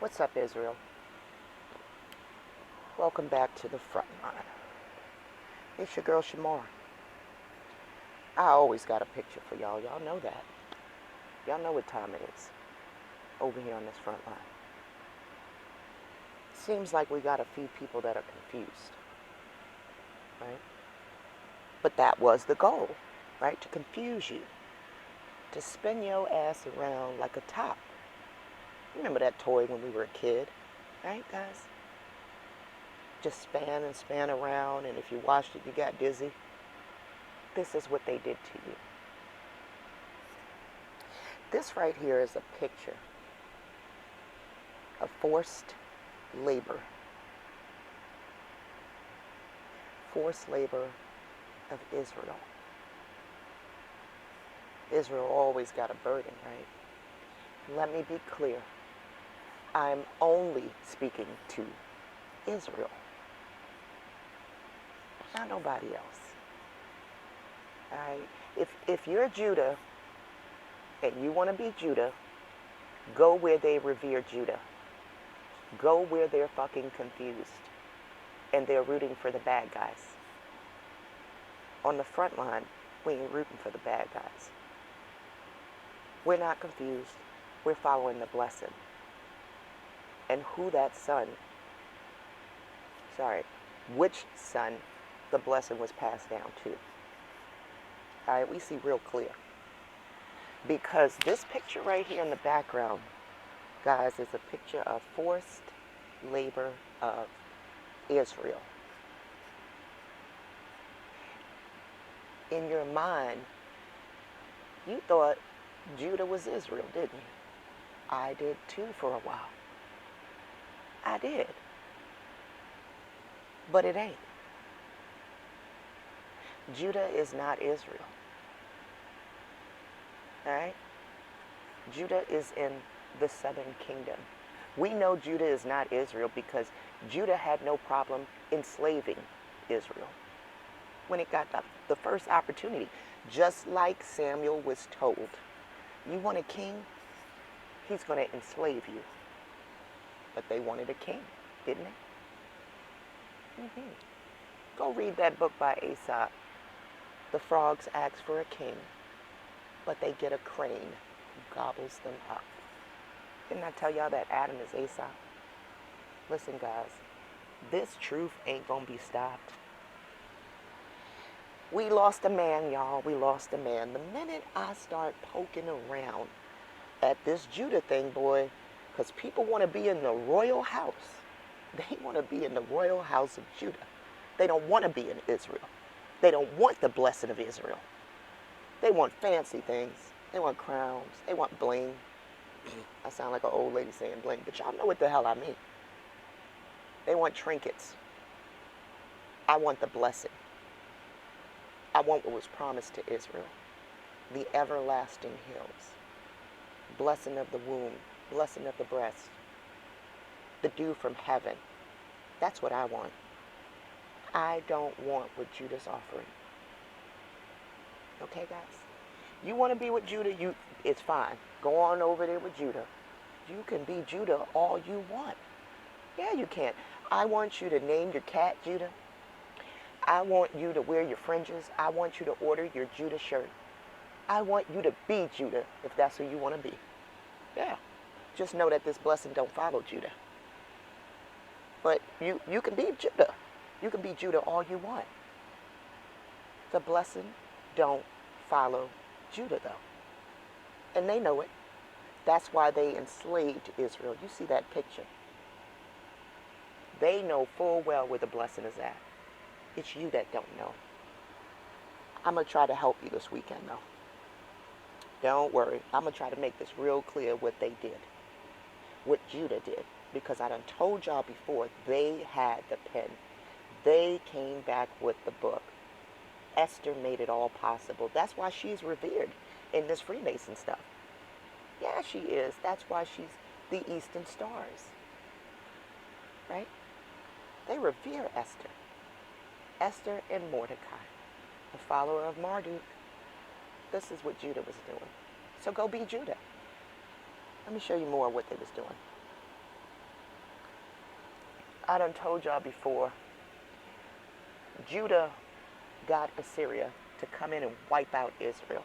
What's up, Israel? Welcome back to the front line. It's your girl Shamar. I always got a picture for y'all. Y'all know that. Y'all know what time it is over here on this front line. Seems like we got a few people that are confused, right? But that was the goal, right? To confuse you, to spin your ass around like a top. Remember that toy when we were a kid, right, guys? Just span and span around, and if you watched it, you got dizzy. This is what they did to you. This right here is a picture of forced labor. Forced labor of Israel. Israel always got a burden, right? Let me be clear. I'm only speaking to Israel, not nobody else. All right? If you're Judah and you want to be Judah, go where they revere Judah. Go where they're fucking confused and they're rooting for the bad guys. On the front line, we ain't rooting for the bad guys. We're not confused. We're following the blessing. And who that son, which son the blessing was passed down to. All right, we see real clear. Because this picture right here in the background, guys, is a picture of forced labor of Israel. In your mind, you thought Judah was Israel, didn't you? I did too for a while. I did. But it ain't. Judah is not Israel. Alright? Judah is in the southern kingdom. We know Judah is not Israel because Judah had no problem enslaving Israel when it got the first opportunity. Just like Samuel was told, you want a king? He's going to enslave you. But they wanted a king, didn't they? Go read that book by Aesop. The frogs ask for a king, but they get a crane who gobbles them up. Didn't I tell y'all that Adam is Aesop? Listen, guys, this truth ain't gonna be stopped. We lost a man, y'all. We lost a man. The minute I start poking around at this Judah thing, boy, because people want to be in the royal house. They want to be in the royal house of Judah. They don't want to be in Israel. They don't want the blessing of Israel. They want fancy things. They want crowns. They want bling. I sound like an old lady saying bling, but y'all know what the hell I mean. They want trinkets. I want the blessing. I want what was promised to Israel. The everlasting hills. Blessing of the womb. Blessing of the breast. The dew from heaven. That's what I want. I don't want what Judah's offering. Okay, guys? You want to be with Judah, it's fine. Go on over there with Judah. You can be Judah all you want. Yeah, you can. I want you to name your cat Judah. I want you to wear your fringes. I want you to order your Judah shirt. I want you to be Judah if that's who you want to be. Yeah. Just know that this blessing don't follow Judah. But you can be Judah. You can be Judah all you want. The blessing don't follow Judah, though. And they know it. That's why they enslaved Israel. You see that picture. They know full well where the blessing is at. It's you that don't know. I'm going to try to help you this weekend, though. Don't worry. I'm going to try to make this real clear what they did. What Judah did. Because I done told y'all before, they had the pen. They came back with the book. Esther made it all possible. That's why she's revered in this Freemason stuff. Yeah, she is. That's why she's the Eastern Stars. Right? They revere Esther. Esther and Mordecai, the follower of Marduk. This is what Judah was doing. So go be Judah. Let me show you more of what they was doing. I done told y'all before, Judah got Assyria to come in and wipe out Israel.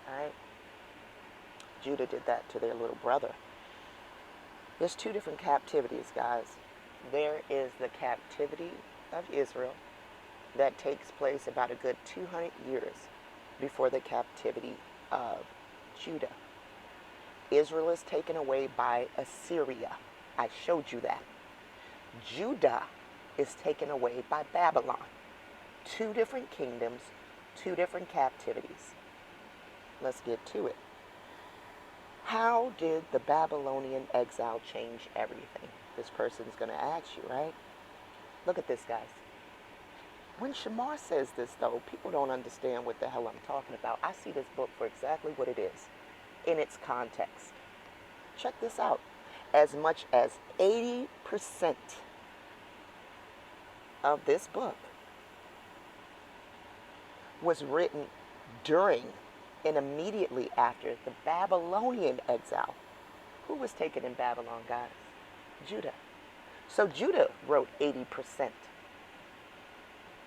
All right? Judah did that to their little brother. There's two different captivities, guys. There is the captivity of Israel that takes place about a good 200 years before the captivity of Judah. Israel is taken away by Assyria. I showed you that. Judah is taken away by Babylon. Two different kingdoms, two different captivities. Let's get to it. How did the Babylonian exile change everything? This person's going to ask you, right? Look at this, guys. When Shamar says this, though, people don't understand what the hell I'm talking about. I see this book for exactly what it is, in its context. Check this out. As much as 80% of this book was written during and immediately after the Babylonian exile. Who was taken in Babylon, guys? Judah. So Judah wrote 80%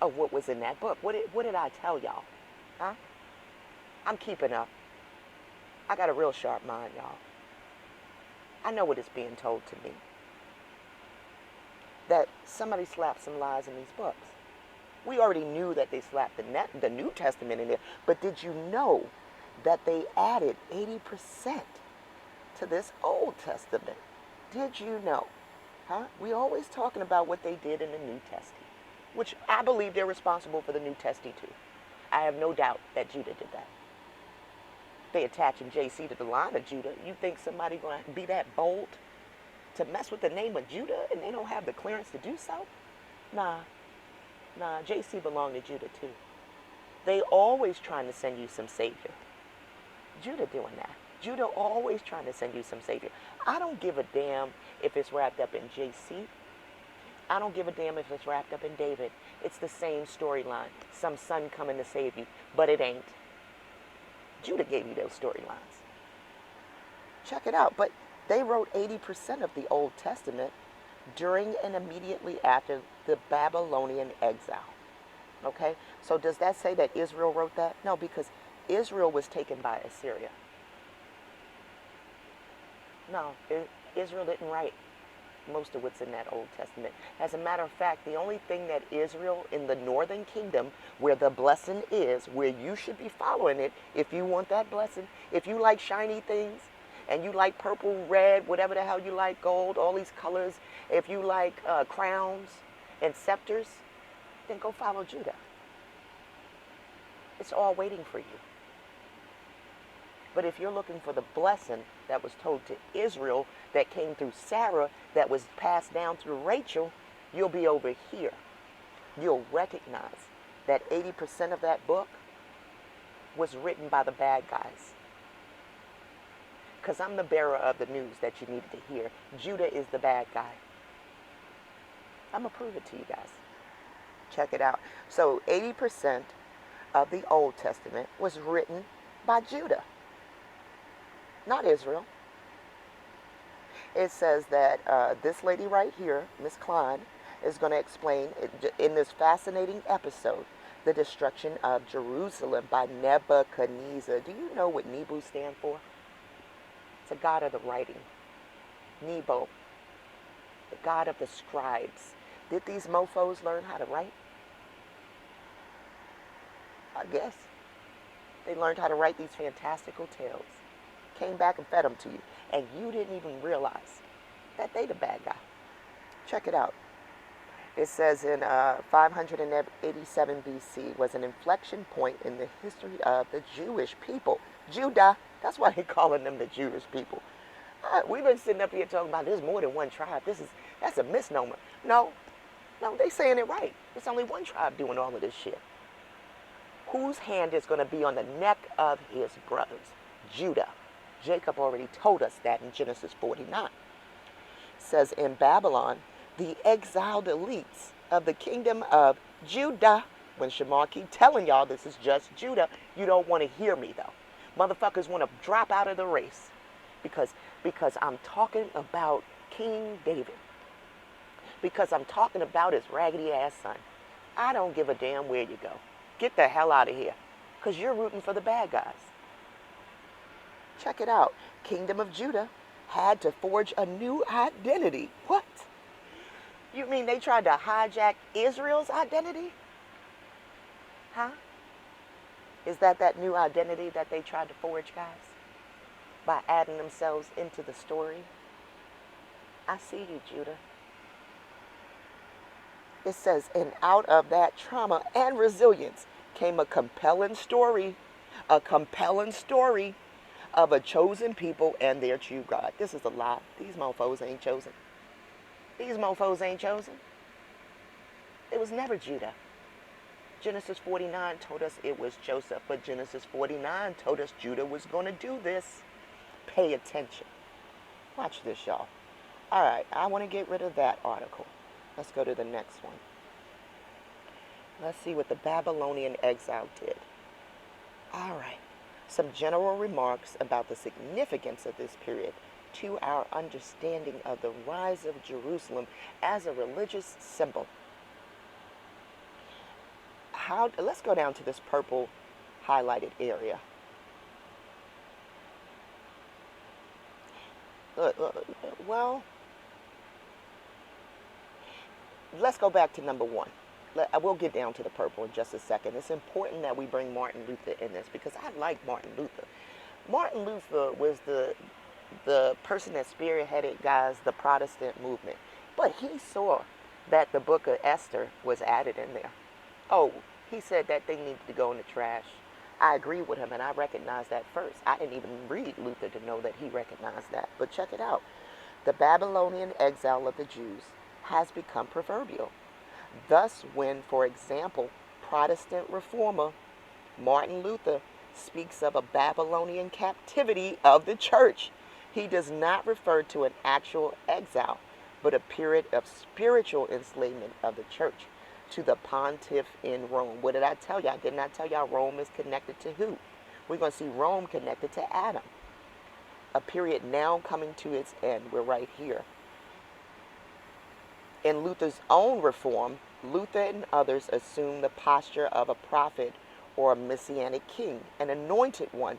of what was in that book. What did I tell y'all? Huh? I'm keeping up. I got a real sharp mind, y'all. I know what is being told to me. That somebody slapped some lies in these books. We already knew that they slapped the New Testament in there, but did you know that they added 80% to this Old Testament? Did you know? Huh? We always talking about what they did in the New Testament, which I believe they're responsible for the New Testament too. I have no doubt that Judah did that. They attaching JC to the line of Judah. You think somebody going to be that bold to mess with the name of Judah and they don't have the clearance to do so? Nah, JC belonged to Judah too. They always trying to send you some savior. Judah doing that. Judah always trying to send you some savior. I don't give a damn if it's wrapped up in JC. I don't give a damn if it's wrapped up in David. It's the same storyline. Some son coming to save you, but it ain't. Judah gave you those storylines. Check it out. But they wrote 80% of the Old Testament during and immediately after the Babylonian exile. Okay? So does that say that Israel wrote that? No, because Israel was taken by Assyria. No, Israel didn't write most of what's in that Old Testament. As a matter of fact, the only thing that Israel in the northern kingdom, where the blessing is, where you should be following it if you want that blessing, if you like shiny things, and you like purple, red, whatever the hell you like, gold, all these colors, if you like crowns and scepters, then go follow Judah. It's all waiting for you. But if you're looking for the blessing that was told to Israel, that came through Sarah, that was passed down through Rachel, you'll be over here. You'll recognize that 80% of that book was written by the bad guys. Because I'm the bearer of the news that you needed to hear. Judah is the bad guy. I'm going to prove it to you guys. Check it out. So 80% of the Old Testament was written by Judah, not Israel. It says that this lady right here, Miss Klein, is going to explain in this fascinating episode the destruction of Jerusalem by Nebuchadnezzar. Do you know what Nebu stands for? It's a god of the writing. Nebo, the god of the scribes. Did these mofos learn how to write? I guess. They learned how to write these fantastical tales. Came back and fed them to you. And you didn't even realize that they the bad guy. Check it out. It says in 587 BC was an inflection point in the history of the Jewish people. Judah. That's why they're calling them the Jewish people. We've been sitting up here talking about there's more than one tribe. That's a misnomer. No, they saying it right. It's only one tribe doing all of this shit. Whose hand is going to be on the neck of his brothers? Judah. Jacob already told us that in Genesis 49. It says in Babylon, the exiled elites of the kingdom of Judah. When Shamar keep telling y'all this is just Judah, you don't want to hear me though. Motherfuckers want to drop out of the race because I'm talking about King David. because I'm talking about his raggedy ass son. I don't give a damn where you go. Get the hell out of here, because you're rooting for the bad guys. Check it out. Kingdom of Judah had to forge a new identity. What? You mean they tried to hijack Israel's identity? Huh? Is that new identity that they tried to forge, guys? By adding themselves into the story? I see you, Judah. It says, and out of that trauma and resilience came a compelling story of a chosen people and their true God. This is a lie. These mofos ain't chosen. These mofos ain't chosen. It was never Judah. Genesis 49 told us it was Joseph, but Genesis 49 told us Judah was going to do this. Pay attention. Watch this, y'all. All right, I want to get rid of that article. Let's go to the next one. Let's see what the Babylonian exile did. All right. Some general remarks about the significance of this period to our understanding of the rise of Jerusalem as a religious symbol. Let's go down to this purple highlighted area. Well, let's go back to number one. I will get down to the purple in just a second. It's important that we bring Martin Luther in this because I like Martin Luther. Martin Luther was the person that spearheaded, guys, the Protestant movement. But he saw that the book of Esther was added in there. Oh, he said that thing needed to go in the trash. I agree with him, and I recognized that first. I didn't even read Luther to know that he recognized that. But check it out. The Babylonian exile of the Jews has become proverbial. Thus, when, for example, Protestant reformer Martin Luther speaks of a Babylonian captivity of the church, he does not refer to an actual exile, but a period of spiritual enslavement of the church to the pontiff in Rome. What did I tell you? I did not tell y'all Rome is connected to who? We're going to see Rome connected to Adam. A period now coming to its end. We're right here. In Luther's own reform, Luther and others assumed the posture of a prophet or a messianic king, an anointed one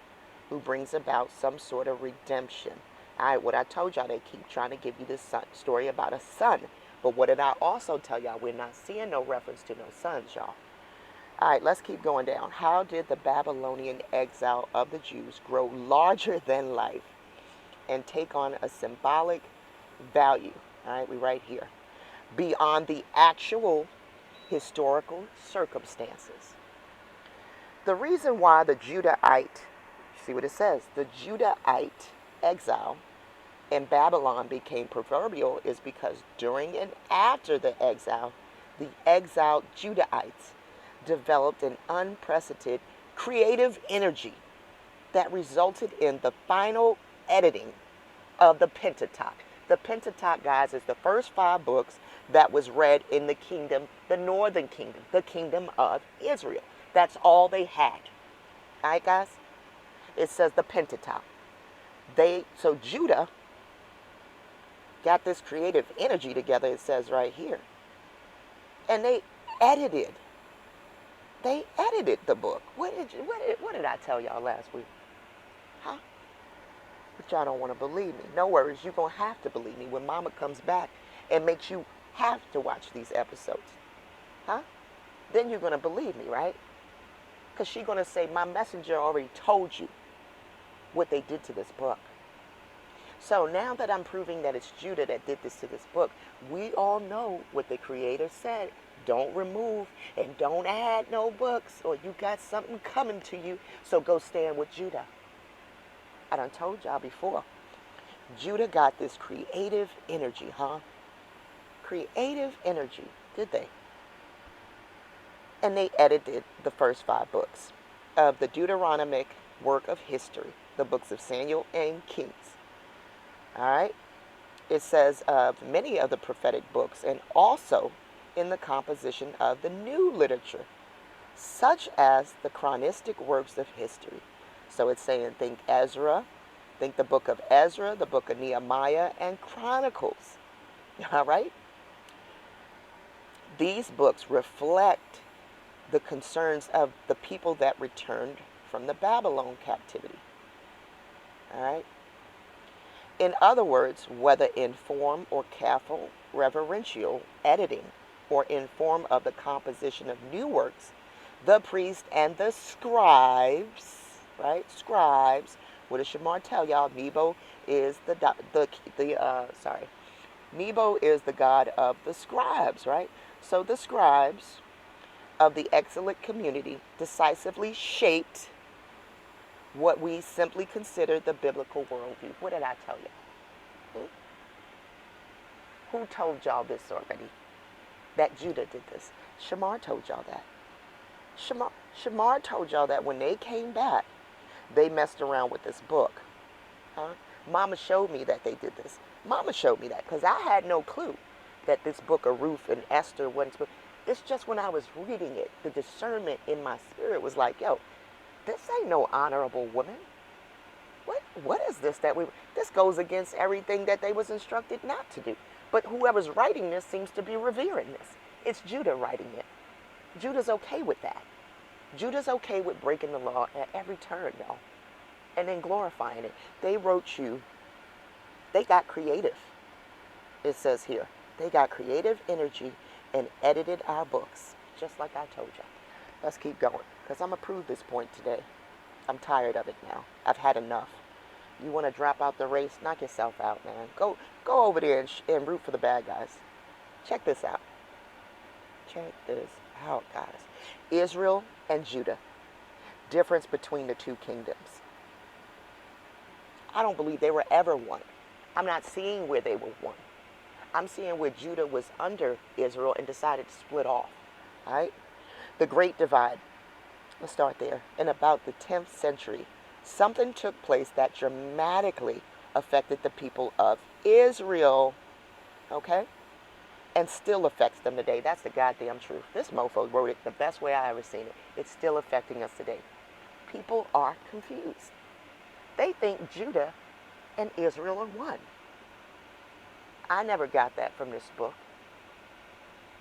who brings about some sort of redemption. All right, what I told y'all, they keep trying to give you this story about a son. But what did I also tell y'all? We're not seeing no reference to no sons, y'all. All right, let's keep going down. How did the Babylonian exile of the Jews grow larger than life and take on a symbolic value? All right, we're right here. Beyond the actual historical circumstances. The reason why the Judahite, see what it says, the Judahite exile in Babylon became proverbial is because during and after the exile, the exiled Judahites developed an unprecedented creative energy that resulted in the final editing of the Pentateuch. The Pentateuch, guys, is the first 5 books that was read in the kingdom, the northern kingdom, the kingdom of Israel. That's all they had. All right, guys? It says the Pentateuch. So Judah got this creative energy together, it says right here. And they edited the book. What did I tell y'all last week? Huh? But y'all don't want to believe me. No worries, you're going to have to believe me when Mama comes back and makes you have to watch these episodes. Huh? Then you're going to believe me, right? Because she's going to say, my messenger already told you what they did to this book. So now that I'm proving that it's Judah that did this to this book, we all know what the Creator said. Don't remove and don't add no books, or you got something coming to you. So go stand with Judah. I done told y'all before. Judah got this creative energy, huh? Creative energy, did they? And they edited the first 5 books of the Deuteronomic work of history, the books of Samuel and Kings. All right? It says of many of the prophetic books, and also in the composition of the new literature, such as the chronistic works of history. So it's saying, think Ezra, think the book of Ezra, the book of Nehemiah, and Chronicles. All right? These books reflect the concerns of the people that returned from the Babylon captivity. All right? In other words, whether in form or careful reverential editing, or in form of the composition of new works, the priest and the scribes, right? Scribes. What does Shamar tell y'all? Nebo is Nebo is the god of the scribes, right? So the scribes of the excellent community decisively shaped what we simply consider the biblical worldview. What did I tell you? Who told y'all this already? That Judah did this. Shamar told y'all that. Shamar told y'all that when they came back, they messed around with this book. Huh? Mama showed me that they did this. Mama showed me that because I had no clue that this book of Ruth and Esther wasn't. It's just when I was reading it, the discernment in my spirit was like, yo, this ain't no honorable woman. What is this this goes against everything that they was instructed not to do. But whoever's writing this seems to be revering this. It's Judah writing it. Judah's okay with that. Judah's okay with breaking the law at every turn, y'all. And then glorifying it. They got creative. It says here, they got creative energy and edited our books, just like I told you. Let's keep going, because I'm going to prove this point today. I'm tired of it now. I've had enough. You want to drop out the race? Knock yourself out, man. Go over there and root for the bad guys. Check this out. Check this out, guys. Israel and Judah. Difference between the two kingdoms. I don't believe they were ever one. I'm not seeing where they were one. I'm seeing where Judah was under Israel and decided to split off. All right? The Great Divide. Let's start there. In about the 10th century, something took place that dramatically affected the people of Israel. Okay? And still affects them today. That's the goddamn truth. This mofo wrote it the best way I ever seen it. It's still affecting us today. People are confused. They think Judah and Israel are one. I never got that from this book.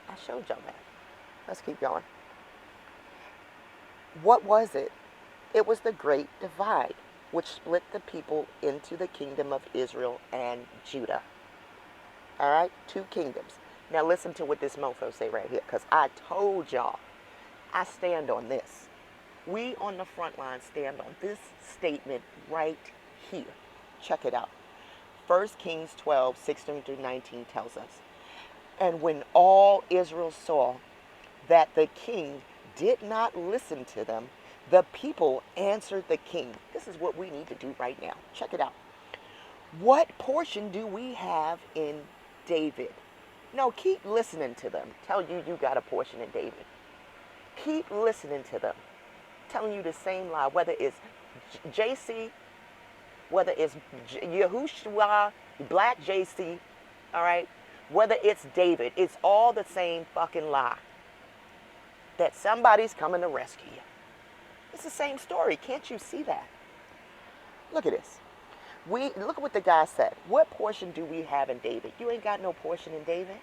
I showed y'all that. Let's keep going. What was it? It was the Great Divide, which split the people into the kingdom of Israel and Judah. All right? Two kingdoms. Now listen to what this mofo say right here, because I told y'all, I stand on this. We on the front line stand on this statement right here. Check it out. 1 Kings 12, 16 through 19 tells us, and when all Israel saw that the king did not listen to them, the people answered the king. This is what we need to do right now. Check it out. What portion do we have in David? No, keep listening to them. Tell you got a portion in David. Keep listening to them. Telling you the same lie, whether it's JC, whether it's Yahushua, Black JC, all right? Whether it's David, it's all the same fucking lie. That somebody's coming to rescue you. It's the same story. Can't you see that? Look at this. Look at what the guy said. What portion do we have in David? You ain't got no portion in David.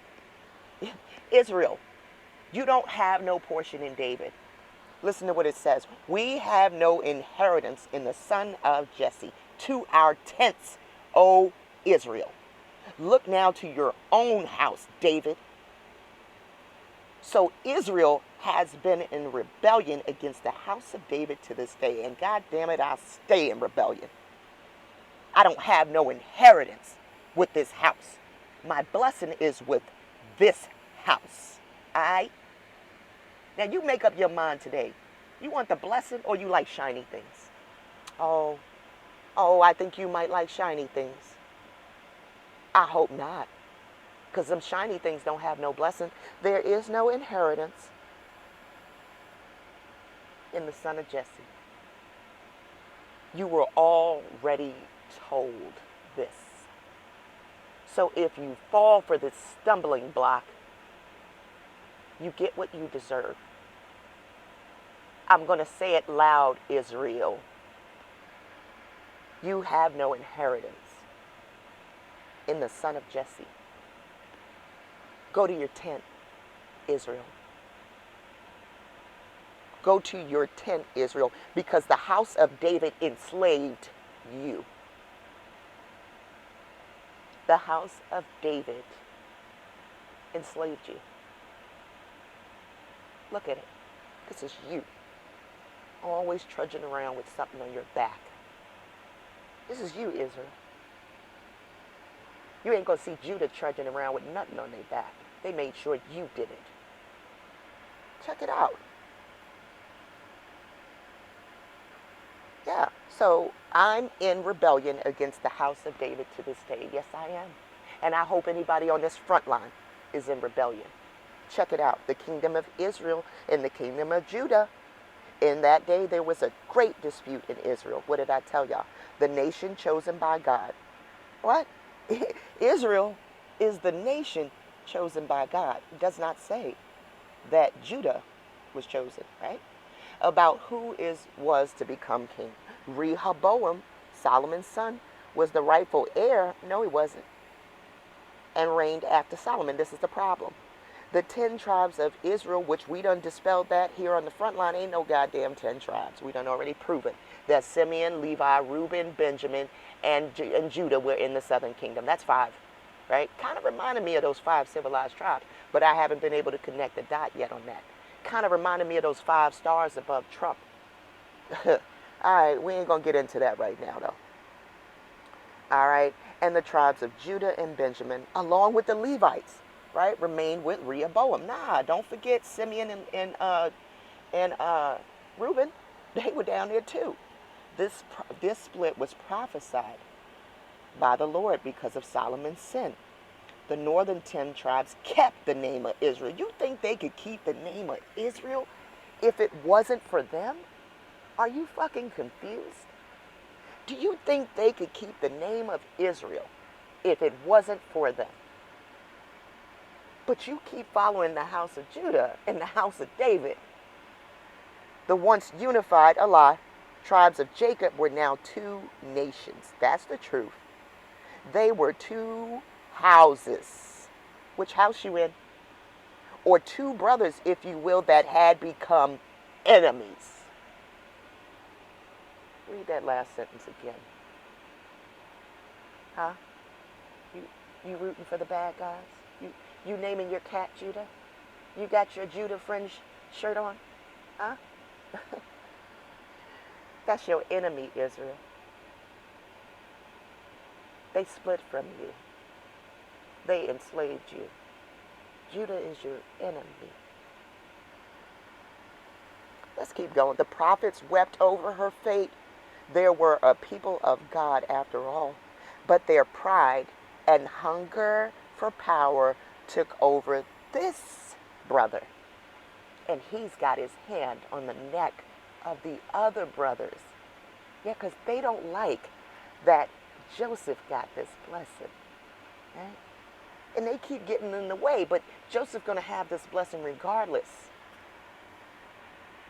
Israel, you don't have no portion in David. Listen to what it says. We have no inheritance in the son of Jesse. To our tents, O Israel. Look now to your own house, David. So Israel has been in rebellion against the house of David to this day. And God damn it, I stay in rebellion. I don't have no inheritance with this house. My blessing is with this house. All right? Now you make up your mind today. You want the blessing or you like shiny things? Oh, I think you might like shiny things. I hope not. Because them shiny things don't have no blessing. There is no inheritance in the son of Jesse. You were already told this. So if you fall for this stumbling block, you get what you deserve. I'm going to say it loud, Israel. You have no inheritance in the son of Jesse. Go to your tent. Israel. Go to your tent, Israel, because the house of David enslaved you. The house of David enslaved you. Look at it. This is you. Always trudging around with something on your back. This is you, Israel. You ain't going to see Judah trudging around with nothing on their back. They made sure you did it. Check it out. Yeah, so I'm in rebellion against the house of David to this day. Yes, I am. And I hope anybody on this front line is in rebellion. Check it out. The kingdom of Israel and the kingdom of Judah. In that day, there was a great dispute in Israel. What did I tell y'all? The nation chosen by God. What? Israel is the nation chosen by God. It does not say that Judah was chosen, right? About who was to become king. Rehoboam, Solomon's son, was the rightful heir. No, he wasn't. And reigned after Solomon. This is the problem. The 10 tribes of Israel, which we done dispelled that here on the front line, ain't no goddamn 10 tribes. We done already proven that Simeon, Levi, Reuben, Benjamin, and Judah were in the southern kingdom. That's 5, right? Kind of reminded me of those 5 civilized tribes, but I haven't been able to connect the dot yet on that. Kind of reminded me of those 5 stars above Trump. All right, we ain't going to get into that right now, though. All right, and the tribes of Judah and Benjamin, along with the Levites, right, remained with Rehoboam. Nah, don't forget Simeon and Reuben. They were down there too. This split was prophesied by the Lord because of Solomon's sin. The northern 10 tribes kept the name of Israel. You think they could keep the name of Israel if it wasn't for them? Are you fucking confused? Do you think they could keep the name of Israel if it wasn't for them? But you keep following the house of Judah and the house of David. The once unified, tribes of Jacob were now 2 nations. That's the truth. They were 2 houses. Which house you in? Or 2 brothers, if you will, that had become enemies. Read that last sentence again. Huh? You rooting for the bad guys? You naming your cat Judah? You got your Judah fringe shirt on? Huh? That's your enemy, Israel. They split from you. They enslaved you. Judah is your enemy. Let's keep going. The prophets wept over her fate. There were a people of God after all, but their pride and hunger for power took over this brother, and he's got his hand on the neck of the other brothers. Yeah, because they don't like that Joseph got this blessing, right? And they keep getting in the way, but Joseph's going to have this blessing regardless.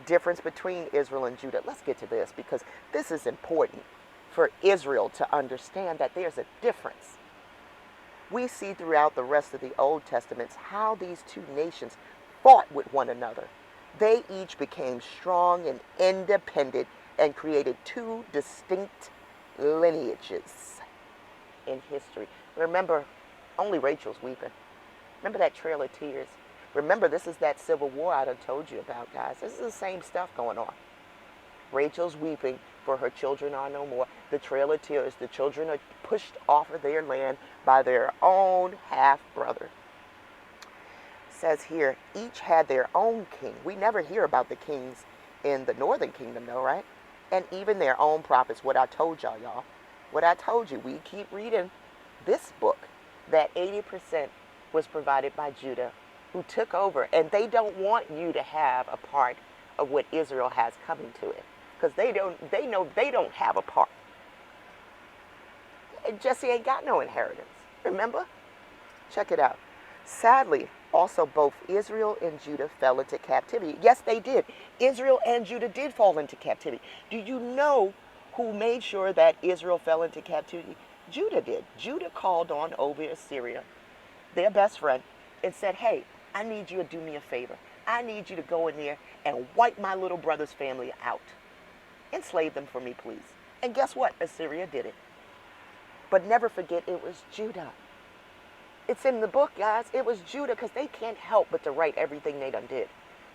Difference between Israel and Judah. Let's get to this because this is important for Israel to understand that there's a difference. We see throughout the rest of the Old Testaments how these 2 nations fought with one another. They each became strong and independent and created 2 distinct lineages in history. Remember, only Rachel's weeping. Remember that trail of tears? Remember, this is that civil war I done told you about, guys. This is the same stuff going on. Rachel's weeping for her children are no more. The trail of tears, the children are pushed off of their land by their own half-brother. Says here, each had their own king. We never hear about the kings in the northern kingdom, though, right? And even their own prophets. What I told y'all. What I told you. We keep reading this book that 80% was provided by Judah, who took over. And they don't want you to have a part of what Israel has coming to it. Because they know they don't have a part. And Jesse ain't got no inheritance. Remember? Check it out. Sadly, also both Israel and Judah fell into captivity. Yes, they did. Israel and Judah did fall into captivity. Do you know who made sure that Israel fell into captivity? Judah did. Judah called on over Assyria, their best friend, and said, hey, I need you to do me a favor. I need you to go in there and wipe my little brother's family out. Enslave them for me, please. And guess what? Assyria did it. But never forget, it was Judah. It's in the book, guys. It was Judah, because they can't help but to write everything they done did.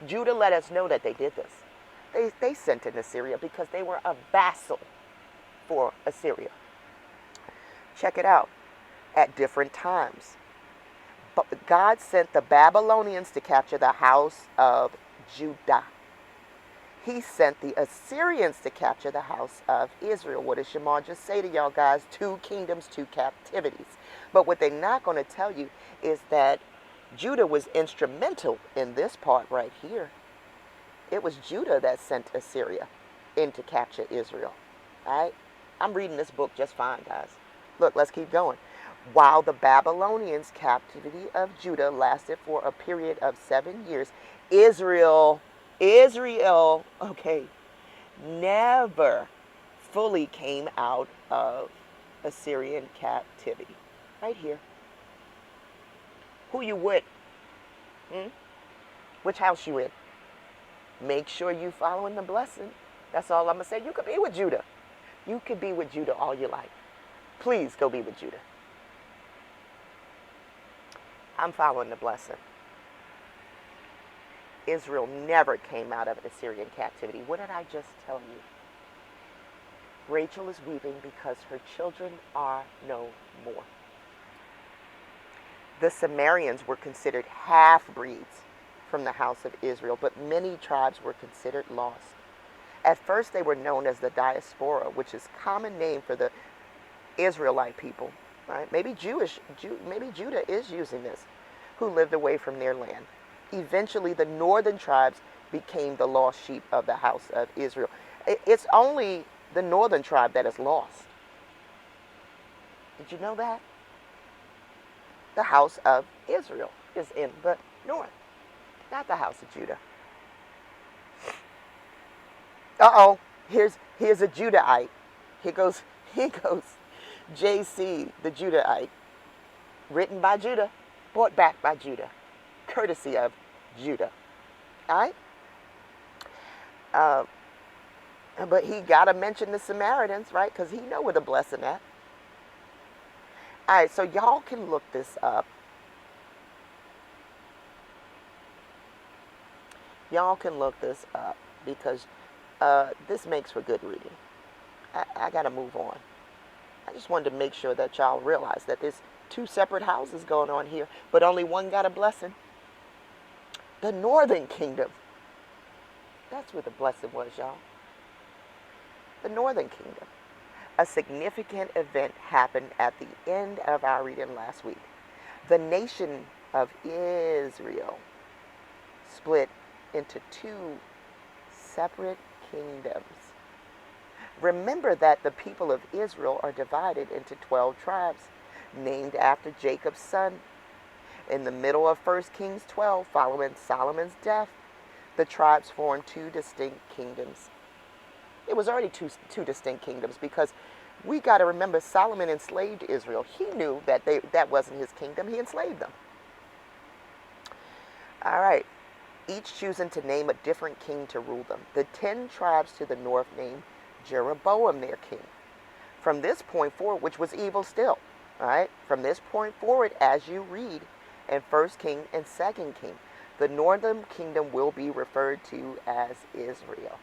Judah let us know that they did this. They sent in Assyria because they were a vassal for Assyria. Check it out. At different times. But God sent the Babylonians to capture the house of Judah. He sent the Assyrians to capture the house of Israel. What does Shema just say to y'all guys? 2 kingdoms, 2 captivities. But what they're not going to tell you is that Judah was instrumental in this part right here. It was Judah that sent Assyria in to capture Israel. All right? I'm reading this book just fine, guys. Look, let's keep going. While the Babylonians' captivity of Judah lasted for a period of 7 years, Israel, okay, never fully came out of Assyrian captivity. Right here. Who you with? Which house you in? Make sure you following the blessing. That's all I'm going to say. You could be with Judah. You could be with Judah all your life. Please go be with Judah. I'm following the blessing. Israel never came out of Assyrian captivity. What did I just tell you? Rachel is weeping because her children are no more. The Sumerians were considered half-breeds from the house of Israel, but many tribes were considered lost. At first, they were known as the diaspora, which is a common name for the Israelite people. Right? Maybe Judah is using this, who lived away from their land. Eventually, the northern tribes became the lost sheep of the house of Israel. It's only the northern tribe that is lost. Did you know that? The house of Israel is in the north, not the house of Judah. Uh-oh, here's a Judahite. Here goes JC, the Judahite, written by Judah, brought back by Judah, courtesy of Judah. All right? But he got to mention the Samaritans, right? Because he know where the blessing at. All right, so y'all can look this up. Y'all can look this up because this makes for good reading. I got to move on. I just wanted to make sure that y'all realize that there's 2 separate houses going on here, but only one got a blessing. The northern kingdom. That's where the blessing was, y'all. The northern kingdom. A significant event happened at the end of our reading last week. The nation of Israel split into 2 separate kingdoms. Remember that the people of Israel are divided into 12 tribes, named after Jacob's son. In the middle of 1 Kings 12, following Solomon's death, the tribes formed 2 distinct kingdoms. It was already two distinct kingdoms because we got to remember Solomon enslaved Israel. He knew that that wasn't his kingdom. He enslaved them. All right. Each choosing to name a different king to rule them. The 10 tribes to the north named Jeroboam their king. From this point forward, which was evil still, all right? From this point forward, as you read in 1 King and 2 King, the northern kingdom will be referred to as Israel.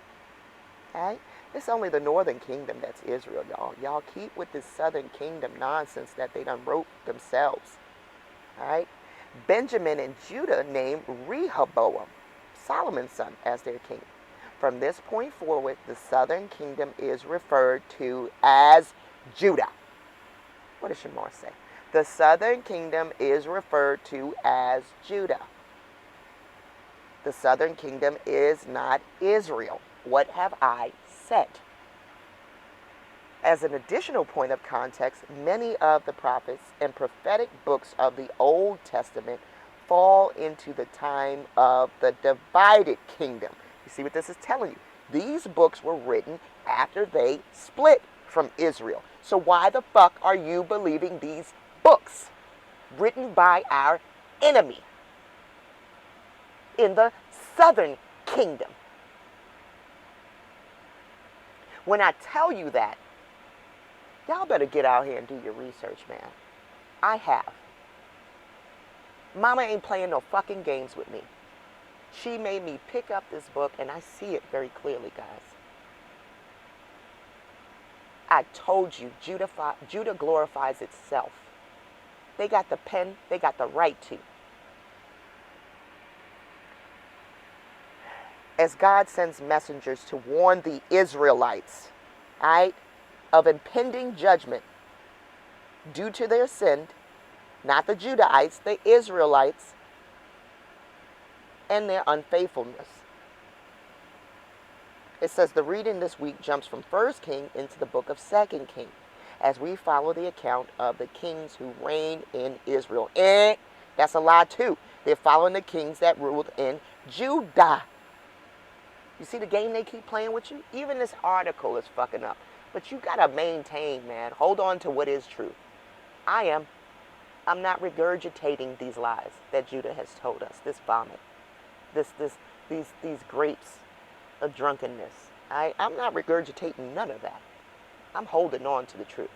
All right? It's only the northern kingdom that's Israel, y'all. Y'all keep with this southern kingdom nonsense that they done wrote themselves. All right? Benjamin and Judah named Rehoboam, Solomon's son, as their king. From this point forward, the southern kingdom is referred to as Judah. What does Shemar say? The southern kingdom is referred to as Judah. The southern kingdom is not Israel. What have I said? As an additional point of context, many of the prophets and prophetic books of the Old Testament fall into the time of the divided kingdom. You see what this is telling you? These books were written after they split from Israel. So why the fuck are you believing these books written by our enemy? in the southern kingdom. When I tell you that, y'all better get out here and do your research, man. I have. Mama ain't playing no fucking games with me. She made me pick up this book, and I see it very clearly, guys. I told you, Judah glorifies itself. They got the pen, they got the right to. As God sends messengers to warn the Israelites, right, of impending judgment due to their sin, not the Judahites, the Israelites, and their unfaithfulness. It says the reading this week jumps from 1 King into the book of 2 King, as we follow the account of the kings who reigned in Israel. And that's a lie too. They're following the kings that ruled in Judah. You see the game they keep playing with you? Even this article is fucking up. But you gotta maintain, man. Hold on to what is true. I'm not regurgitating these lies that Judah has told us. This vomit. These grapes of drunkenness. I'm not regurgitating none of that. I'm holding on to the truth.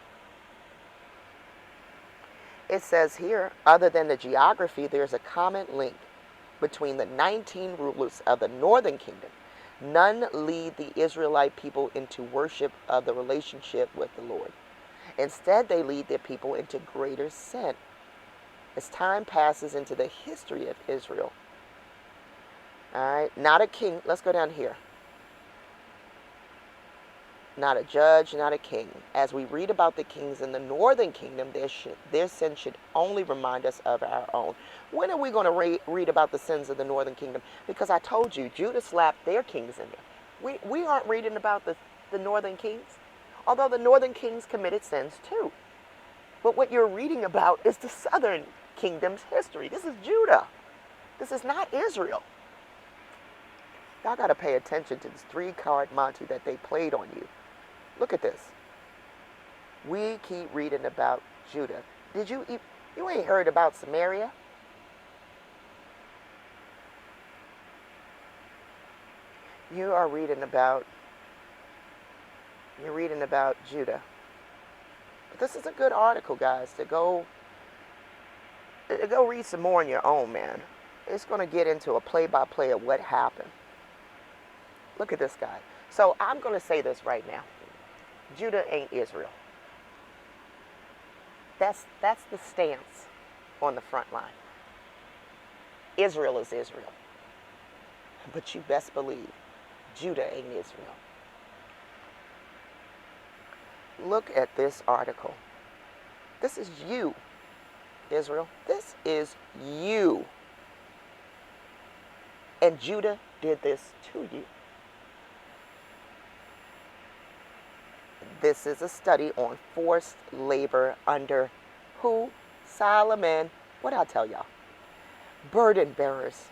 It says here, other than the geography, there's a common link between the 19 rulers of the northern kingdom. None lead the Israelite people into worship of the relationship with the Lord. Instead, they lead their people into greater sin. As time passes into the history of Israel, all right, not a king. Let's go down here. Not a judge, not a king. As we read about the kings in the northern kingdom, their sin should only remind us of our own. When are we going to read about the sins of the northern kingdom? Because I told you, Judah slapped their kings in there. We aren't reading about the northern kings, although the northern kings committed sins too. But what you're reading about is the southern kingdom's history. This is Judah. This is not Israel. Y'all got to pay attention to this 3-card Monty that they played on you. Look at this. We keep reading about Judah. Did you ain't heard about Samaria? You're reading about Judah. But this is a good article, guys, to go read some more on your own, man. It's going to get into a play-by-play of what happened. Look at this guy. So I'm going to say this right now. Judah ain't Israel. That's the stance on the front line. Israel is Israel. But you best believe Judah ain't Israel. Look at this article. This is you, Israel. This is you. And Judah did this to you. This is a study on forced labor under who? Solomon. What did I tell y'all? Burden bearers.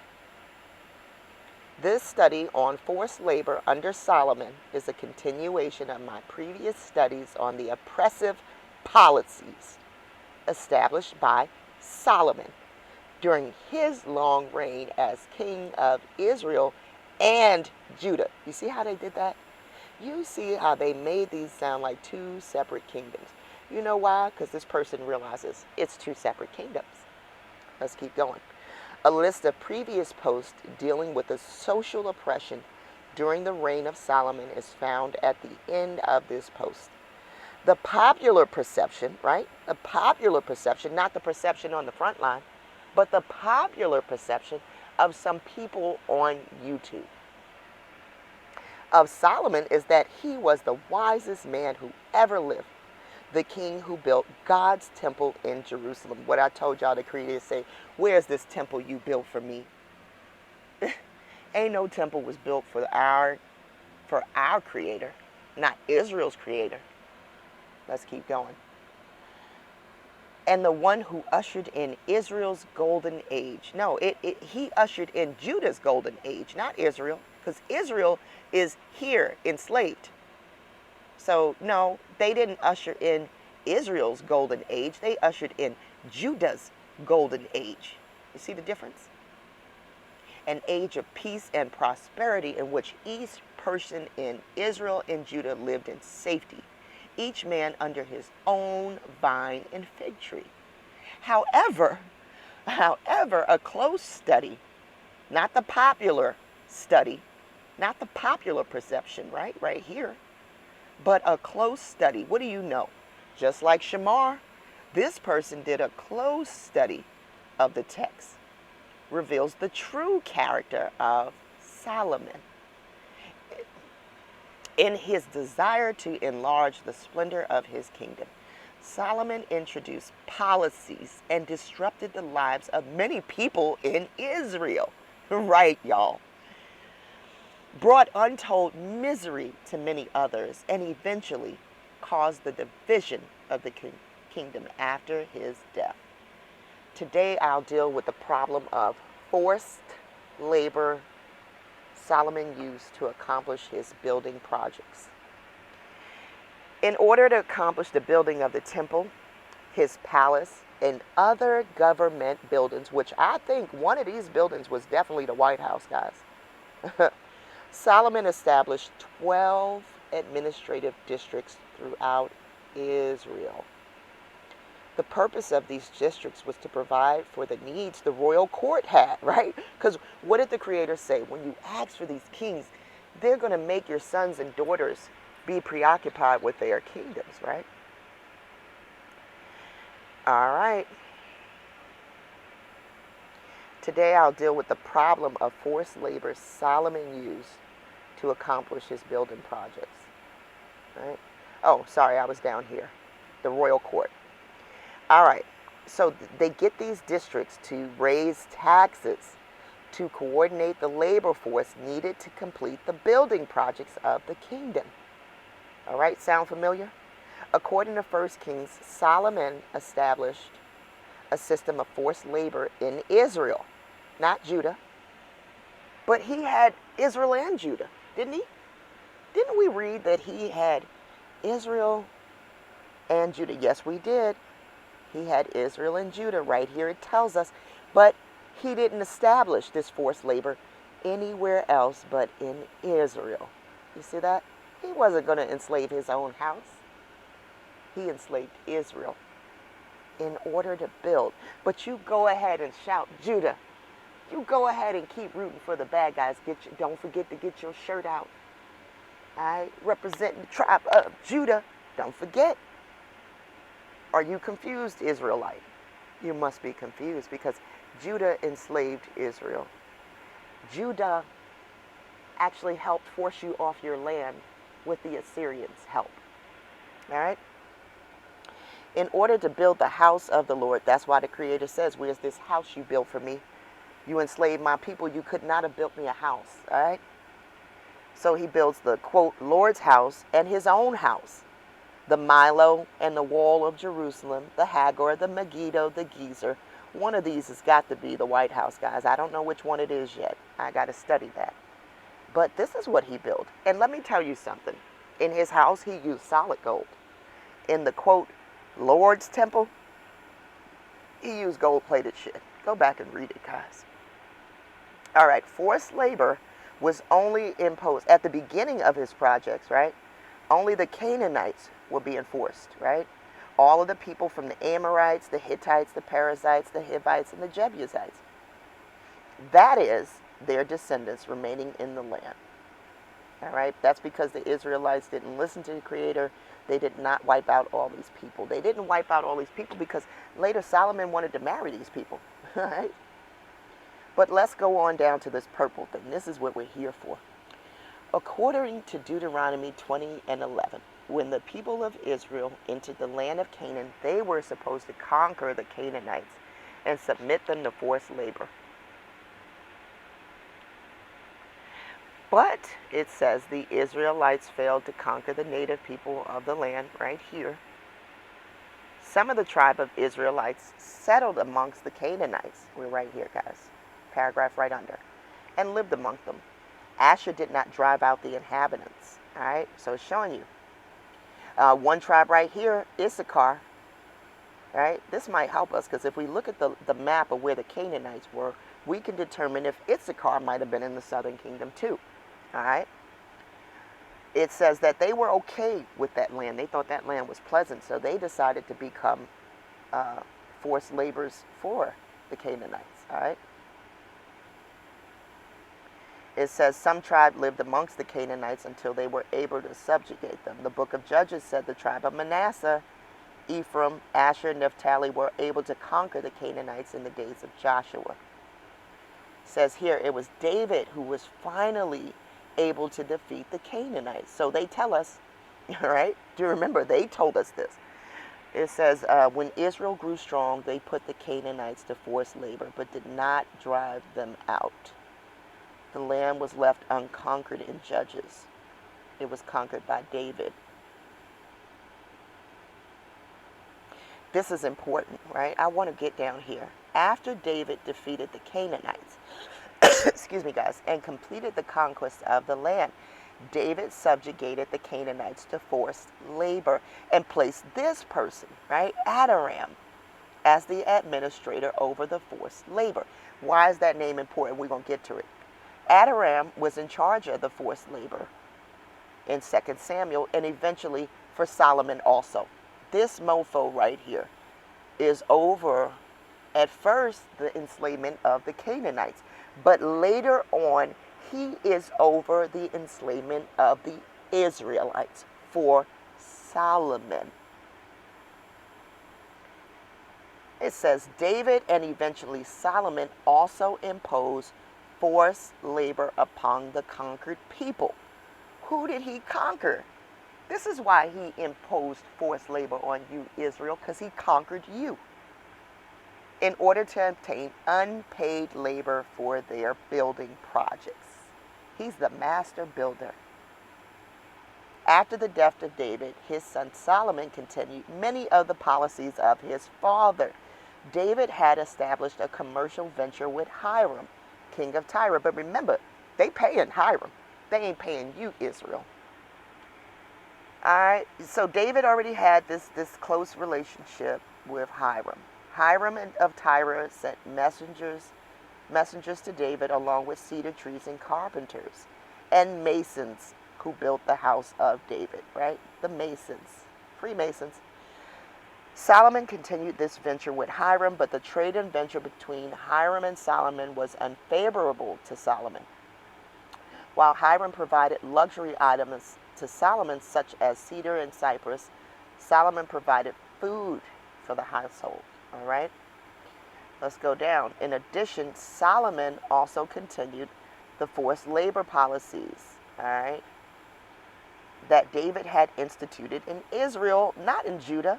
This study on forced labor under Solomon is a continuation of my previous studies on the oppressive policies established by Solomon during his long reign as king of Israel and Judah. You see how they did that? You see how they made these sound like two separate kingdoms. You know why? Because this person realizes it's two separate kingdoms. Let's keep going. A list of previous posts dealing with the social oppression during the reign of Solomon is found at the end of this post. The popular perception, right? The popular perception, not the perception on the front line, but the popular perception of some people on YouTube of Solomon is that he was the wisest man who ever lived, the king who built God's temple in Jerusalem. What I told y'all, the creators say, where's this temple you built for me? Ain't no temple was built for our creator, not Israel's creator. Let's keep going. And the one who ushered in Israel's golden age. No, he ushered in Judah's golden age, not Israel, because Israel is here enslaved. So no, they didn't usher in Israel's golden age. They ushered in Judah's golden age. You see the difference? an age of peace and prosperity in which each person in Israel and Judah lived in safety, each man under his own vine and fig tree. However, a close study, not the popular study, not the popular perception, right here, but a close study. What do you know? Just like Shamar, this person did a close study of the text, reveals the true character of Solomon. In his desire to enlarge the splendor of his kingdom, Solomon introduced policies and disrupted the lives of many people in Israel. Right, y'all. Brought untold misery to many others, and eventually caused the division of the kingdom after his death. Today I'll deal with the problem of forced labor Solomon used to accomplish his building projects. In order to accomplish the building of the temple, his palace, and other government buildings, which I think one of these buildings was definitely the White House, guys, Solomon established 12 administrative districts throughout Israel. The purpose of these districts was to provide for the needs the royal court had, right? Because what did the Creator say? When you ask for these kings, they're going to make your sons and daughters be preoccupied with their kingdoms, right? All right. Today I'll deal with the problem of forced labor Solomon used to accomplish his building projects. Right? Oh, sorry, I was down here. The royal court. All right. So they get these districts to raise taxes to coordinate the labor force needed to complete the building projects of the kingdom. All right, sound familiar? According to 1 Kings, Solomon established a system of forced labor in Israel, not Judah. But he had Israel and Judah, didn't he? Didn't we read that he had Israel and Judah? Yes, we did. He had Israel and Judah. Right here it tells us. But he didn't establish this forced labor anywhere else but in Israel. You see that? He wasn't going to enslave his own house. He enslaved Israel in order to build. But you go ahead and shout, Judah. You go ahead and keep rooting for the bad guys. Don't forget to get your shirt out. All right? Representing the tribe of Judah. Don't forget. Are you confused, Israelite? You must be confused because Judah enslaved Israel. Judah actually helped force you off your land with the Assyrians' help. All right? In order to build the house of the Lord, that's why the Creator says, where's this house you built for me? You enslaved my people. You could not have built me a house. All right? So he builds the, quote, Lord's house and his own house. The Milo and the wall of Jerusalem, the Hagar, the Megiddo, the Gezer. One of these has got to be the White House, guys. I don't know which one it is yet. I got to study that. But this is what he built. And let me tell you something. In his house, he used solid gold. In the, quote, Lord's temple, he used gold-plated shit. Go back and read it, guys. All right, forced labor was only imposed at the beginning of his projects, right? Only the Canaanites were being forced, right? All of the people from the Amorites, the Hittites, the Perizzites, the Hivites, and the Jebusites. That is their descendants remaining in the land. All right? That's because the Israelites didn't listen to the Creator. They did not wipe out all these people. They didn't wipe out all these people because later Solomon wanted to marry these people. All right? But let's go on down to this purple thing. This is what we're here for. According to Deuteronomy 20:11, when the people of Israel entered the land of Canaan, they were supposed to conquer the Canaanites and submit them to forced labor. But it says the Israelites failed to conquer the native people of the land right here. Some of the tribe of Israelites settled amongst the Canaanites. We're right here, guys. Paragraph right under. And lived among them. Asher did not drive out the inhabitants. All right, so it's showing you. One tribe right here, Issachar, Right? This might help us because if we look at the map of where the Canaanites were, we can determine if Issachar might have been in the southern kingdom too. All right? It says that they were okay with that land. They thought that land was pleasant, so they decided to become forced laborers for the Canaanites. All right? It says some tribe lived amongst the Canaanites until they were able to subjugate them. The book of Judges said the tribe of Manasseh, Ephraim, Asher, and Naphtali were able to conquer the Canaanites in the days of Joshua. It says here it was David who was finally able to defeat the Canaanites. So they tell us, all right? Do you remember? They told us this. It says, when Israel grew strong, they put the Canaanites to forced labor, but did not drive them out. The land was left unconquered in Judges. It was conquered by David. This is important, right? I want to get down here. After David defeated the Canaanites, excuse me, guys, and completed the conquest of the land, David subjugated the Canaanites to forced labor and placed this person, right, Adoram, as the administrator over the forced labor. Why is that name important? We're going to get to it. Adoram was in charge of the forced labor in 2 Samuel and eventually for Solomon also. This mofo right here is over, at first, the enslavement of the Canaanites. But later on, he is over the enslavement of the Israelites for Solomon. It says David and eventually Solomon also imposed forced labor upon the conquered people. Who did he conquer? This is why he imposed forced labor on you, Israel, because he conquered you in order to obtain unpaid labor for their building projects. He's the master builder. After the death of David, his son Solomon continued many of the policies of his father. David had established a commercial venture with Hiram, king of Tyre. But remember, they paying Hiram. They ain't paying you, Israel. All right, so David already had this close relationship with Hiram. Hiram of Tyre sent messengers to David along with cedar trees and carpenters and masons who built the house of David, right? The masons, Freemasons. Solomon continued this venture with Hiram, but the trade and venture between Hiram and Solomon was unfavorable to Solomon. While Hiram provided luxury items to Solomon, such as cedar and cypress, Solomon provided food for the household. All right? Let's go down. In addition, Solomon also continued the forced labor policies, all right, that David had instituted in Israel, not in Judah.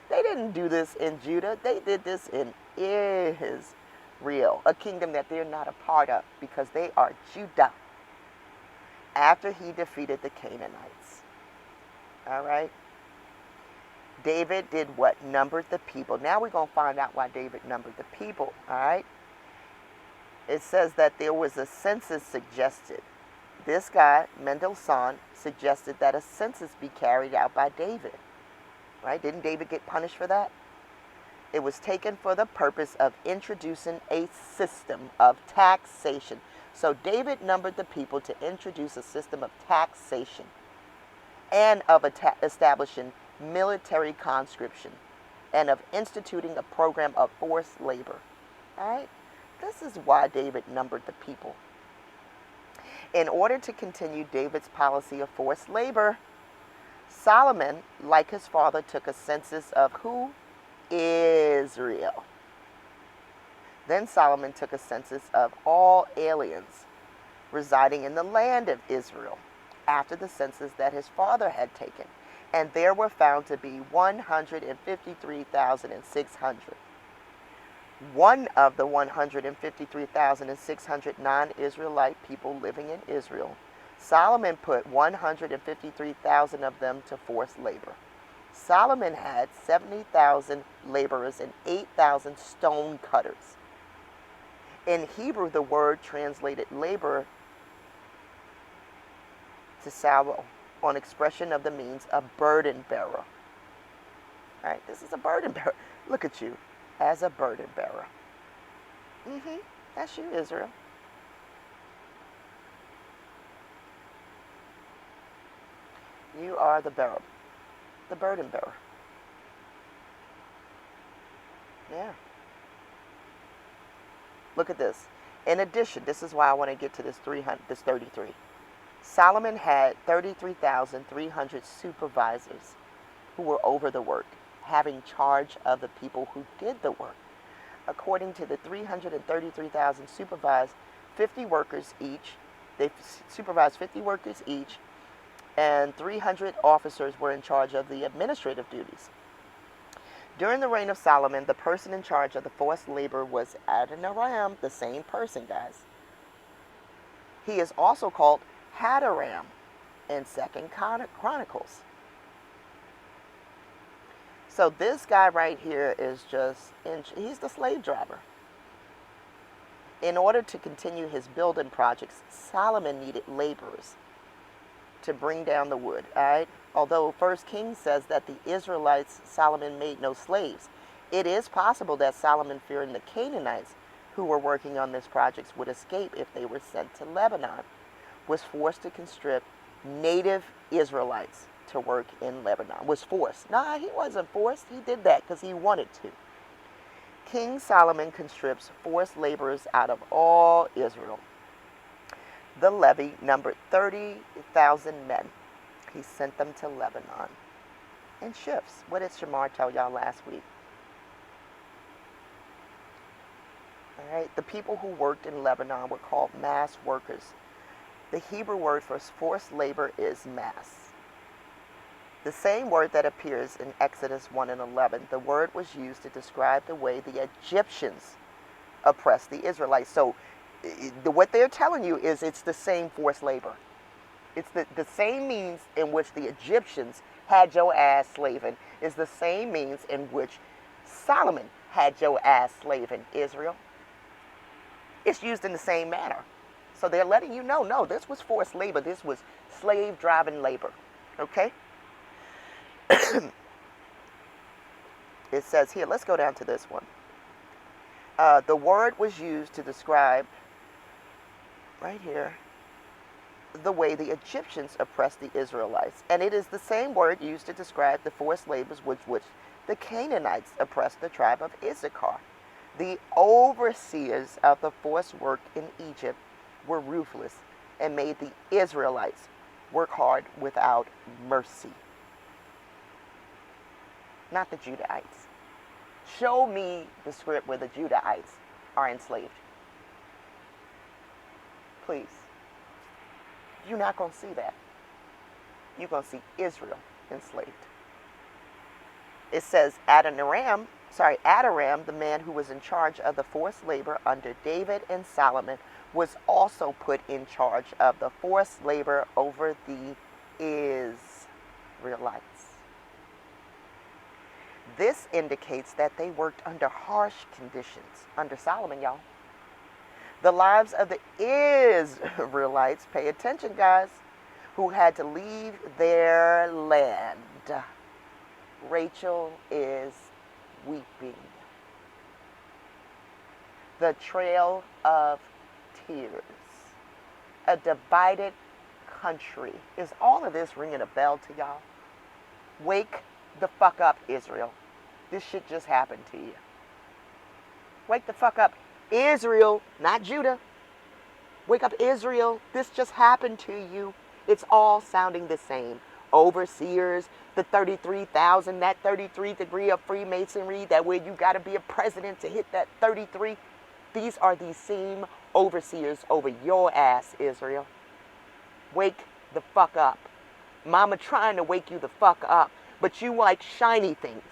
They didn't do this in Judah. They did this in Israel, a kingdom that they're not a part of because they are Judah. After he defeated the Canaanites. All right? David did what? Numbered the people. Now we're going to find out why David numbered the people. All right? It says that there was a census suggested. This guy, Mendelssohn, suggested that a census be carried out by David. Right? Didn't David get punished for that? It was taken for the purpose of introducing a system of taxation. So David numbered the people to introduce a system of taxation and of establishing military conscription and of instituting a program of forced labor. All right? This is why David numbered the people. In order to continue David's policy of forced labor, Solomon, like his father, took a census of who? Israel. Then Solomon took a census of all aliens residing in the land of Israel after the census that his father had taken, and there were found to be 153,600. One of the 153,600 non-Israelite people living in Israel, Solomon put 153,000 of them to forced labor. Solomon had 70,000 laborers and 8,000 stone cutters. In Hebrew, the word translated labor to salvo, on expression of the means a burden bearer. All right, this is a burden bearer. Look at you as a burden bearer. That's you, Israel. You are the bearer, the burden bearer. Yeah. Look at this. In addition, this is why I want to get to this 33. Solomon had 33,300 supervisors who were over the work, having charge of the people who did the work. According to the 333,000 supervised 50 workers each, they supervised 50 workers each, and 300 officers were in charge of the administrative duties. During the reign of Solomon, the person in charge of the forced labor was Adoniram, the same person, guys. He is also called Hadaram in 2nd Chronicles. So this guy right here is he's the slave driver. In order to continue his building projects, Solomon needed laborers to bring down the wood, all right? Although 1 Kings says that the Israelites, Solomon made no slaves, it is possible that Solomon, fearing the Canaanites who were working on this project would escape if they were sent to Lebanon, was forced to conscript native Israelites to work in Lebanon. Was forced. Nah, he wasn't forced. He did that because he wanted to. King Solomon conscripts forced laborers out of all Israel. The levy numbered 30,000 men. He sent them to Lebanon in shifts. What did Shamar tell y'all last week? All right, the people who worked in Lebanon were called mass workers. The Hebrew word for forced labor is mass. The same word that appears in Exodus 1 and 11, the word was used to describe the way the Egyptians oppressed the Israelites. So what they're telling you is it's the same forced labor. It's the same means in which the Egyptians had your ass slaving is the same means in which Solomon had your ass slaving Israel. It's used in the same manner. So they're letting you know, no, this was forced labor. This was slave driving labor. Okay? It says here, let's go down to this one. The word was used to describe, right here, the way the Egyptians oppressed the Israelites. And it is the same word used to describe the forced labors with which the Canaanites oppressed the tribe of Issachar. The overseers of the forced work in Egypt were ruthless and made the Israelites work hard without mercy. Not the Judahites. Show me the script where the Judahites are enslaved. Please. You're not going to see that. You're going to see Israel enslaved. It says Adoram, the man who was in charge of the forced labor under David and Solomon, was also put in charge of the forced labor over the Israelites. This indicates that they worked under harsh conditions under Solomon, y'all. The lives of the Israelites, pay attention, guys, who had to leave their land. Rachel is weeping. The trail of tears. A divided country. Is all of this ringing a bell to y'all? Wake the fuck up, Israel. This shit just happened to you. Wake the fuck up. Israel, not Judah. Wake up, Israel. This just happened to you. It's all sounding the same. Overseers, the 33,000, that 33 degree of Freemasonry, that way you got to be a president to hit that 33. These are the same overseers over your ass, Israel. Wake the fuck up. Mama trying to wake you the fuck up, but you like shiny things.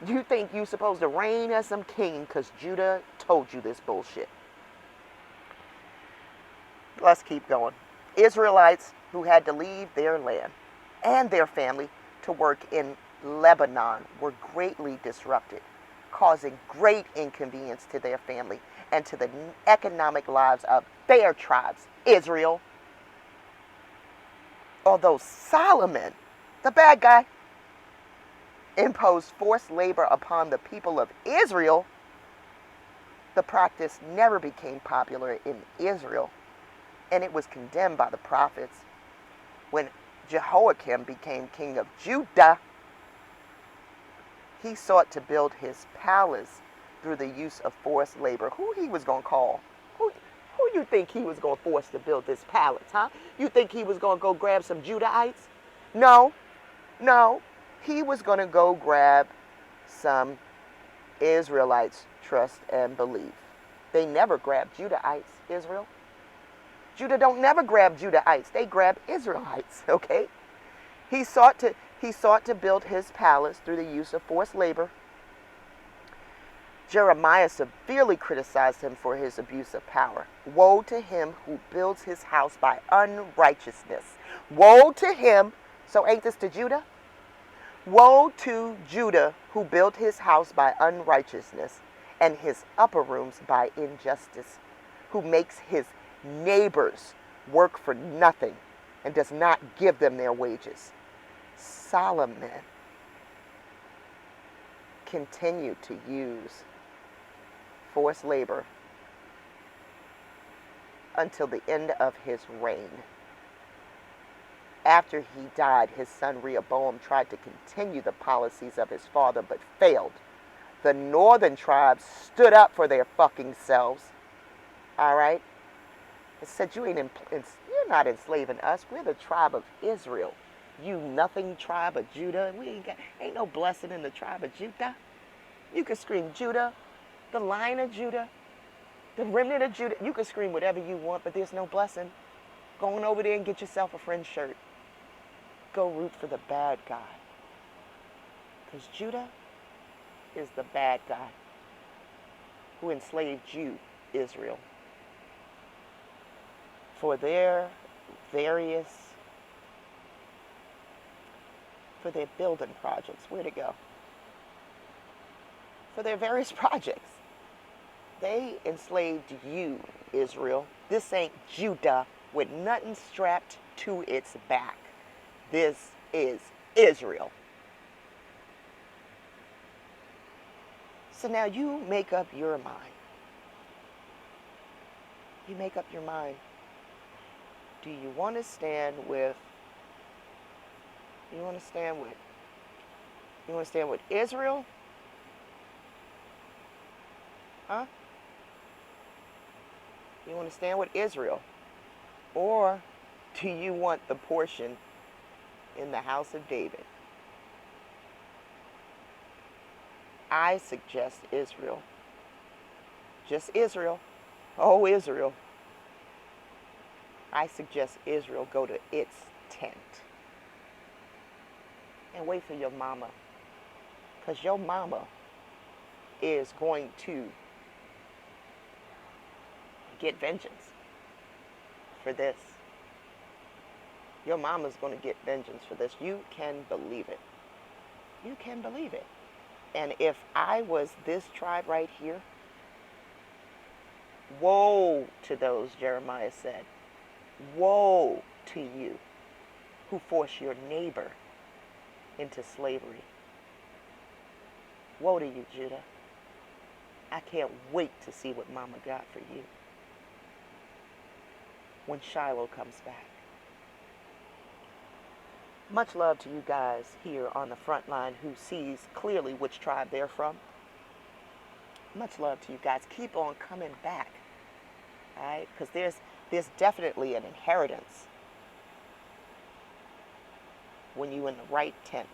You think you supposed to reign as some king because Judah told you this bullshit. Let's keep going. Israelites who had to leave their land and their family to work in Lebanon were greatly disrupted, causing great inconvenience to their family and to the economic lives of their tribes, Israel. Although Solomon, the bad guy, imposed forced labor upon the people of Israel, the practice never became popular in Israel, and it was condemned by the prophets. When Jehoiakim became king of Judah, he sought to build his palace through the use of forced labor. Who he was going to call? Who you think he was going to force to build this palace, huh? You think he was going to go grab some Judahites? No. He was going to go grab some Israelites, trust and believe. They never grab Judahites, Israel. Judah don't never grab Judahites. They grab Israelites, okay? He sought to build his palace through the use of forced labor. Jeremiah severely criticized him for his abuse of power. Woe to him who builds his house by unrighteousness. Woe to him. So ain't this to Judah? Woe to Judah who built his house by unrighteousness and his upper rooms by injustice, who makes his neighbors work for nothing and does not give them their wages. Solomon continued to use forced labor until the end of his reign. After he died, his son Rehoboam tried to continue the policies of his father, but failed. The northern tribes stood up for their fucking selves. All right? It said, you're not enslaving us. We're the tribe of Israel. You nothing tribe of Judah. Ain't no blessing in the tribe of Judah. You can scream Judah, the line of Judah, the remnant of Judah. You can scream whatever you want, but there's no blessing. Go on over there and get yourself a friend's shirt. Go root for the bad guy. Because Judah is the bad guy who enslaved you, Israel, for their building projects. Where'd it go? For their various projects. They enslaved you, Israel. This ain't Judah with nothing strapped to its back. This is Israel. So now you make up your mind. You make up your mind. Do you want to stand with Israel? Huh? You want to stand with Israel? Or do you want the portion in the house of David? I suggest Israel. Just Israel. Oh, Israel. I suggest Israel go to its tent. And wait for your mama. Because your mama is going to get vengeance for this. Your mama's going to get vengeance for this. You can believe it. You can believe it. And if I was this tribe right here, woe to those, Jeremiah said. Woe to you who force your neighbor into slavery. Woe to you, Judah. I can't wait to see what Mama got for you when Shiloh comes back. Much love to you guys here on the front line who sees clearly which tribe they're from. Much love to you guys. Keep on coming back. All right? Because there's definitely an inheritance when you're in the right tent.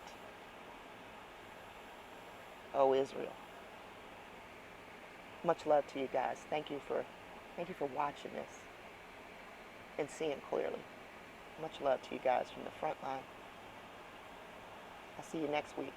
Oh, Israel. Much love to you guys. Thank you for watching this and seeing clearly. Much love to you guys from the front line. I'll see you next week.